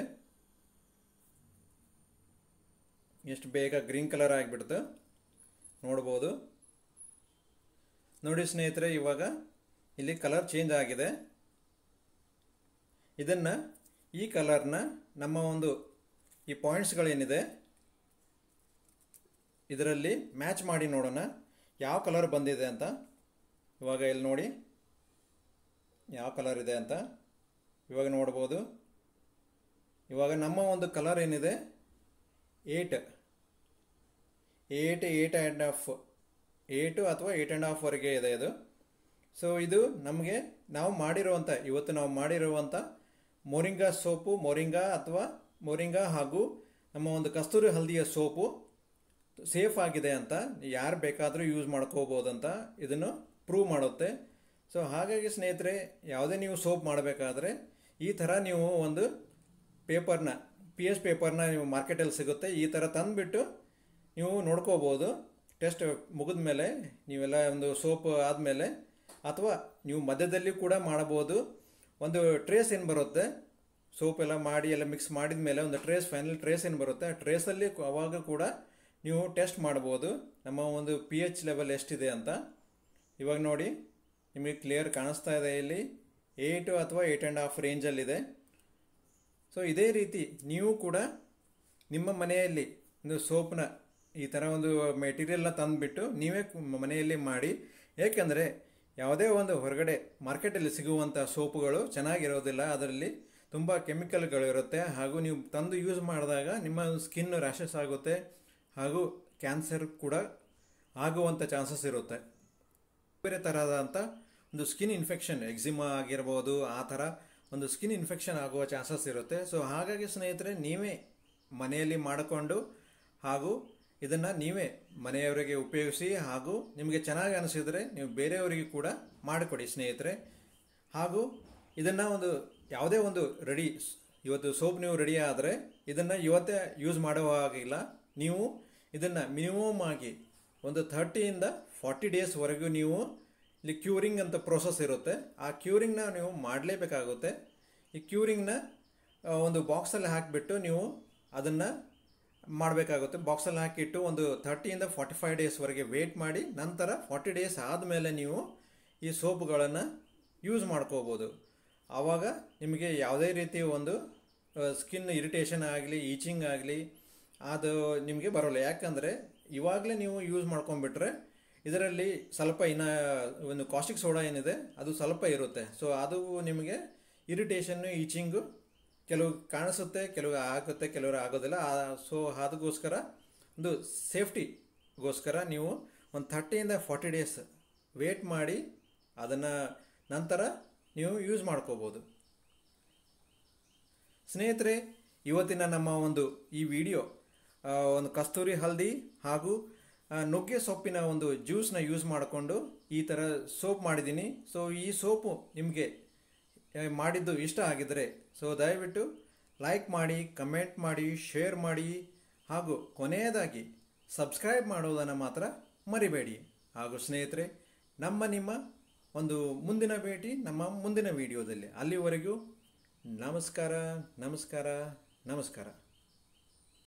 ಎಷ್ಟು ಬೇಗ ಗ್ರೀನ್ ಕಲರ್ ಆಗಿಬಿಡುತ್ತೆ ನೋಡ್ಬೋದು. ನೋಡಿ ಸ್ನೇಹಿತರೆ, ಇವಾಗ ಇಲ್ಲಿ ಕಲರ್ ಚೇಂಜ್ ಆಗಿದೆ. ಇದನ್ನು ಈ ಕಲರ್ನ ನಮ್ಮ ಒಂದು ಈ ಪಾಯಿಂಟ್ಸ್ಗಳೇನಿದೆ ಇದರಲ್ಲಿ ಮ್ಯಾಚ್ ಮಾಡಿ ನೋಡೋಣ ಯಾವ ಕಲರ್ ಬಂದಿದೆ ಅಂತ. ಇವಾಗ ಇಲ್ಲಿ ನೋಡಿ ಯಾವ ಕಲರ್ ಇದೆ ಅಂತ ಇವಾಗ ನೋಡ್ಬೋದು. ಇವಾಗ ನಮ್ಮ ಒಂದು ಕಲರ್ ಏನಿದೆ 8 ಅಥವಾ 8.5ವರೆಗೆ ಇದೆ ಇದು. ಸೊ ಇದು ನಮಗೆ ಇವತ್ತು ನಾವು ಮಾಡಿರುವಂಥ ಮೊರಿಂಗಾ ಸೋಪು, ಮೊರಿಂಗಾ ಹಾಗೂ ನಮ್ಮ ಒಂದು ಕಸ್ತೂರಿ ಹಲ್ದಿಯ ಸೋಪು ಸೇಫ್ ಆಗಿದೆ ಅಂತ, ಯಾರು ಬೇಕಾದರೂ ಯೂಸ್ ಮಾಡ್ಕೋಬೋದಂತ ಇದನ್ನು ಪ್ರೂವ್ ಮಾಡುತ್ತೆ. ಸೊ ಹಾಗಾಗಿ ಸ್ನೇಹಿತರೆ, ಯಾವುದೇ ನೀವು ಸೋಪ್ ಮಾಡಬೇಕಾದ್ರೆ ಈ ಥರ ನೀವು ಒಂದು PS ಪೇಪರ್ನ ನೀವು ಮಾರ್ಕೆಟಲ್ಲಿ ಸಿಗುತ್ತೆ, ಈ ಥರ ತಂದುಬಿಟ್ಟು ನೀವು ನೋಡ್ಕೋಬೋದು. ಟೆಸ್ಟ್ ಮುಗಿದ ಮೇಲೆ ನೀವೆಲ್ಲ ಒಂದು ಸೋಪ್ ಆದಮೇಲೆ, ಅಥವಾ ನೀವು ಮಧ್ಯದಲ್ಲಿ ಕೂಡ ಮಾಡಬಹುದು. ಒಂದು ಟ್ರೇಸ್ ಏನು ಬರುತ್ತೆ, ಸೋಪ್ ಎಲ್ಲ ಮಾಡಿ ಎಲ್ಲ ಮಿಕ್ಸ್ ಮಾಡಿದ ಮೇಲೆ ಒಂದು ಫೈನಲ್ ಟ್ರೇಸ್ ಏನು ಬರುತ್ತೆ, ಆ ಟ್ರೇಸಲ್ಲಿ ಅವಾಗ ಕೂಡ ನೀವು ಟೆಸ್ಟ್ ಮಾಡ್ಬೋದು ನಮ್ಮ ಒಂದು pH ಲೆವೆಲ್ ಎಷ್ಟಿದೆ ಅಂತ. ಇವಾಗ ನೋಡಿ ನಿಮಗೆ ಕ್ಲಿಯರ್ ಕಾಣಿಸ್ತಾ ಇದೆ, ಇಲ್ಲಿ 8 ಅಥವಾ 8.5 ರೇಂಜಲ್ಲಿದೆ. ಸೊ ಇದೇ ರೀತಿ ನೀವು ಕೂಡ ನಿಮ್ಮ ಮನೆಯಲ್ಲಿ ಒಂದು ಸೋಪ್ನ ಈ ಥರ ಒಂದು ಮೆಟೀರಿಯಲ್ನ ತಂದುಬಿಟ್ಟು ನೀವೇ ಮನೆಯಲ್ಲಿ ಮಾಡಿ. ಏಕೆಂದರೆ ಯಾವುದೇ ಒಂದು ಹೊರಗಡೆ ಮಾರ್ಕೆಟಲ್ಲಿ ಸಿಗುವಂಥ ಸೋಪುಗಳು ಚೆನ್ನಾಗಿರೋದಿಲ್ಲ, ಅದರಲ್ಲಿ ತುಂಬ ಕೆಮಿಕಲ್ಗಳಿರುತ್ತೆ. ಹಾಗೂ ನೀವು ತಂದು ಯೂಸ್ ಮಾಡಿದಾಗ ನಿಮ್ಮ ಸ್ಕಿನ್ ರ್ಯಾಷಸ್ ಆಗುತ್ತೆ ಹಾಗೂ ಕ್ಯಾನ್ಸರ್ ಕೂಡ ಆಗುವಂಥ ಚಾನ್ಸಸ್ ಇರುತ್ತೆ. ಬೇರೆ ಥರದಂಥ ಒಂದು ಸ್ಕಿನ್ ಇನ್ಫೆಕ್ಷನ್, ಎಕ್ಸಿಮಾ ಆಗಿರ್ಬೋದು, ಆ ಥರ ಒಂದು ಸ್ಕಿನ್ ಇನ್ಫೆಕ್ಷನ್ ಆಗುವ ಚಾನ್ಸಸ್ ಇರುತ್ತೆ. ಸೊ ಹಾಗಾಗಿ ಸ್ನೇಹಿತರೆ, ನೀವೇ ಮನೆಯಲ್ಲಿ ಮಾಡಿಕೊಂಡು ಹಾಗೂ ಇದನ್ನು ನೀವೇ ಮನೆಯವರಿಗೆ ಉಪಯೋಗಿಸಿ, ಹಾಗೂ ನಿಮಗೆ ಚೆನ್ನಾಗಿ ಅನಿಸಿದರೆ ನೀವು ಬೇರೆಯವರಿಗೆ ಕೂಡ ಮಾಡಿಕೊಡಿ ಸ್ನೇಹಿತರೆ. ಹಾಗೂ ಇದನ್ನು ಒಂದು ಯಾವುದೇ ಒಂದು ಇವತ್ತು ಸೋಪ್ ನೀವು ರೆಡಿ ಆದರೆ ಇದನ್ನು ಇವತ್ತೇ ಯೂಸ್ ಮಾಡುವ ಹಾಗಿಲ್ಲ. ನೀವು ಇದನ್ನು ಮಿನಿಮಮ್ ಆಗಿ ಒಂದು 30ಯಿಂದ 40 ಡೇಸ್ವರೆಗೂ ನೀವು ಇಲ್ಲಿ ಕ್ಯೂರಿಂಗ್ ಅಂತ ಪ್ರೋಸೆಸ್ ಇರುತ್ತೆ, ಆ ಕ್ಯೂರಿಂಗ್ನ ನೀವು ಮಾಡಲೇಬೇಕಾಗುತ್ತೆ. ಈ ಕ್ಯೂರಿಂಗ್ನ ಒಂದು ಬಾಕ್ಸಲ್ಲಿ ಹಾಕಿಬಿಟ್ಟು ನೀವು ಅದನ್ನು ಮಾಡಬೇಕಾಗುತ್ತೆ. ಬಾಕ್ಸಲ್ಲಿ ಹಾಕಿಟ್ಟು ಒಂದು 30ಯಿಂದ 45 ಡೇಸ್ವರೆಗೆ ವೇಟ್ ಮಾಡಿ, ನಂತರ 40 ಡೇಸ್ ಆದಮೇಲೆ ನೀವು ಈ ಸೋಪ್ಗಳನ್ನು ಯೂಸ್ ಮಾಡ್ಕೋಬೋದು. ಆವಾಗ ನಿಮಗೆ ಯಾವುದೇ ರೀತಿ ಒಂದು ಸ್ಕಿನ್ ಇರಿಟೇಷನ್ ಆಗಲಿ, ಈಚಿಂಗ್ ಆಗಲಿ, ಅದು ನಿಮಗೆ ಬರೋಲ್ಲ. ಯಾಕಂದರೆ ಇವಾಗಲೇ ನೀವು ಯೂಸ್ ಮಾಡ್ಕೊಂಡ್ಬಿಟ್ರೆ ಇದರಲ್ಲಿ ಸ್ವಲ್ಪ ಇನ್ನು ಒಂದು ಕಾಸ್ಟಿಕ್ ಸೋಡಾ ಏನಿದೆ ಅದು ಸ್ವಲ್ಪ ಇರುತ್ತೆ. ಸೊ ಅದು ನಿಮಗೆ ಇರಿಟೇಷನ್ನು, ಈಚಿಂಗು ಕೆಲವು ಕಾಣಿಸುತ್ತೆ, ಕೆಲವು ಆಗುತ್ತೆ, ಕೆಲವರು ಆಗೋದಿಲ್ಲ. ಸೊ ಅದಕ್ಕೋಸ್ಕರ ಒಂದು ಸೇಫ್ಟಿಗೋಸ್ಕರ ನೀವು ಒಂದು 30-40 ಡೇಸ್ ವೇಟ್ ಮಾಡಿ ಅದನ್ನು ನಂತರ ನೀವು ಯೂಸ್ ಮಾಡ್ಕೋಬೋದು. ಸ್ನೇಹಿತರೆ, ಇವತ್ತಿನ ನಮ್ಮ ಈ ವಿಡಿಯೋ ಒಂದು ಕಸ್ತೂರಿ ಹಲ್ದಿ ಹಾಗೂ ನುಗ್ಗೆ ಸೊಪ್ಪಿನ ಒಂದು ಜ್ಯೂಸ್ನ ಯೂಸ್ ಮಾಡಿಕೊಂಡು ಈ ಥರ ಸೋಪ್ ಮಾಡಿದ್ದೀನಿ. ಸೊ ಈ ಸೋಪು ನಿಮಗೆ ಮಾಡಿದ್ದು ಇಷ್ಟ ಆಗಿದರೆ ಸೊ ದಯವಿಟ್ಟು ಲೈಕ್ ಮಾಡಿ, ಕಮೆಂಟ್ ಮಾಡಿ, ಶೇರ್ ಮಾಡಿ ಹಾಗೂ ಕೊನೆಯದಾಗಿ ಸಬ್ಸ್ಕ್ರೈಬ್ ಮಾಡೋದನ್ನು ಮಾತ್ರ ಮರಿಬೇಡಿ. ಹಾಗೂ ಸ್ನೇಹಿತರೆ, ನಿಮ್ಮ ಒಂದು ಮುಂದಿನ ಭೇಟಿ ನಮ್ಮ ಮುಂದಿನ ವಿಡಿಯೋದಲ್ಲಿ. ಅಲ್ಲಿವರೆಗೂ ನಮಸ್ಕಾರ, ನಮಸ್ಕಾರ, ನಮಸ್ಕಾರ.